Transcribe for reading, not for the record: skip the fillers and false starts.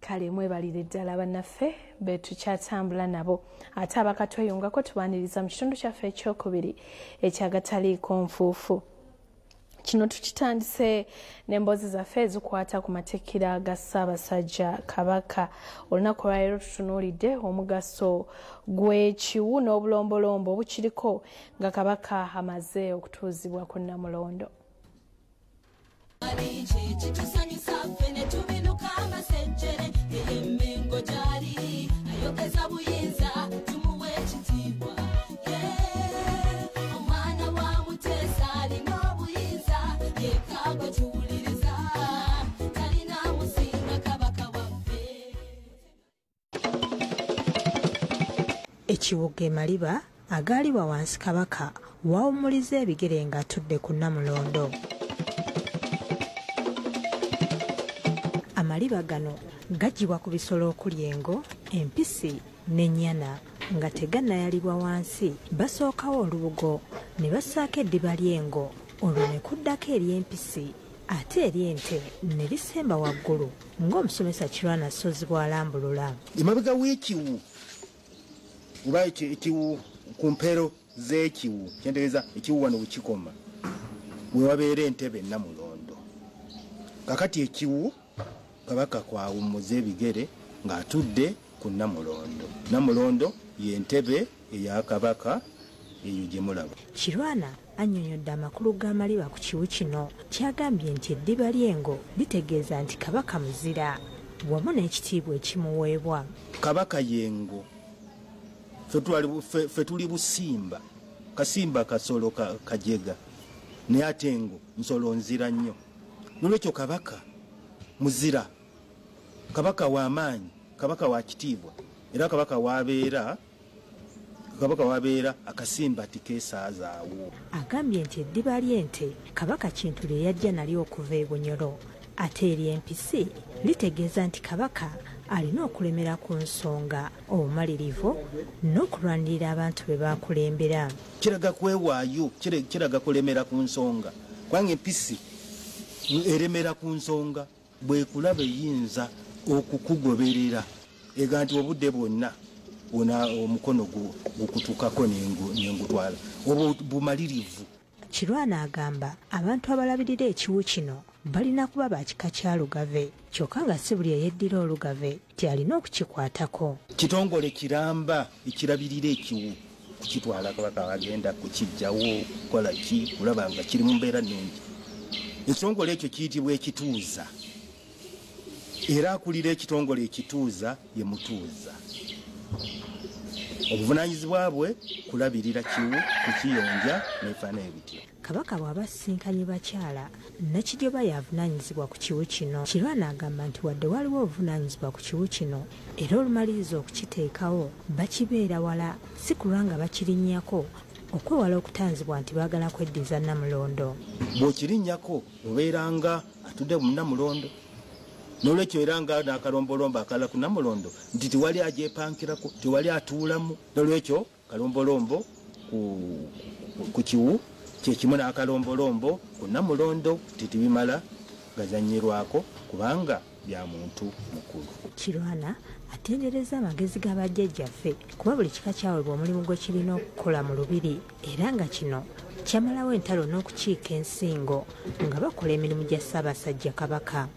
Kale mwebalire ddala bannaffe be tukyatambula nabo ate abakatweyungako tubaaniriza mu kitundu kyaffe ekyokubiri ekyagataliiko nfuufu. Kino tukitandise n'emboozi zaffe ezikwata ku matikkira ga Ssaabasajja Kabaka. Olunaku lwaleero tutunuulidde omugaso gw'ekiwu n'obulombolombo obukiriko nga Kabaka amaze okutuuzibwa ku Namulondo. Ekiwu Geemalima agaalibwa wansi Kabaka wawumuliza ebigere ng'atudde ku Namulondo. Amaliba gano gaggyibwa ku bisolo okuli engo, empisi n'ennyana nga tegannayalibwa wansi. Basookawo olubugo ne bassaako eddiba ly'engo, olwo ne kuddako ery'empisi ate ery'ente ne lisemba waggulu ng'omusomesa Kirwana Ssozi bw'alambulula. Emabega w'ekiwu oba ekiwu ku mpero z'ekiwu kyentegeeza ekiwu wano bwekikoma we wabeera entebe Namulondo. Kakati ekiwu Kabaka kwawummuza ebigere ng'atudde ku Namulondo. Namulondo y'entebe eya Kabaka eyo gye mulaba. Kirwana annyonnyodde amakulu g'amaliba ku kiwu kino. Kyagambye nti eddiba ly'engo litegeeza nti Kabaka muzira wamu n'ekitiibwa ekimuweebwa. Kabaka y'engo. Ffe tuli busimba. Kasimba kasolo kajega naye ate engo nsolo nzira nnyo. Nolwekyo Kabaka muzira, Kabaka w'amaanyi, Kabaka wa kitiibwa, era Kabaka wabeera akasimba tikeesaazaawo. Agambye nti eddiba ly'ente Kabaka kintu lye yajja nalyo okuva e Bunyoro, ate ery'empisi litegeeza nti Kabaka alina okulemera ku nsonga, obumalirivu n'okulwanirira abantu be baakulembera. Kiraga kwewaayo, kiraga kulemera ku nsonga. Kubanga empisi eremera ku nsonga bwekulaba eyinza okukugoberera ega nti obudde bwonna ona omukono gukutukako n'engutwala. Obwo bumalirivu. Kirwana agamba abantu abalabirira ekiwu kino balina kuba ba kika kya Lugave, kyokka nga si buli eyeddira Olugave nti alina okukikwatako. Kitongole kiramba ekirabirira ekiwu kukitwala Kabaka agenda kukiggyawo kukola ki kulaba nga kiri mu mbeera nnungi. Ekitongole ekyo kiyitibwa ekituuza, era akulira ekitongole ekituuza ye mutuuza. Obuvunaanyizibwa bwe kulabirira kiwu, kukiyonja n'efaana ebityo. Kabaka bw'abasinkanye bakyala Nakiryoba yavunaanyizibwa ku kiwu kino. Kirwana agamba nti wadde waliwo obuvunaanyizibwa ku kiwu kino era olumaliriza okukiteekawo bakibeera wala, si kulwa nga bakirinnyako okwewala okutanzibwa nti baagala kweddiza Namulondo. Bw'okirinnyako obeera nga atudde mu Namulondo. N'olwekyo era nga n'akalombolombo akala ku Namulondo nti tewali agyepankirako, tewali atuulamu. N'olwekyo kalombolombo ku kiwu kyekimu n'akalombolombo ku Namulondo titibimala gazannyirwako kubanga bya muntu mukulu. Kirwana atendereza amagezi g'abajjajjaffe kuba buli kika kyawebwa omulimu gwe kirina okukola mu lubiri, era nga kino kyamalawo entalo n'okukiika ensingo nga bakola emirimu gya Ssaabasajja Kabaka.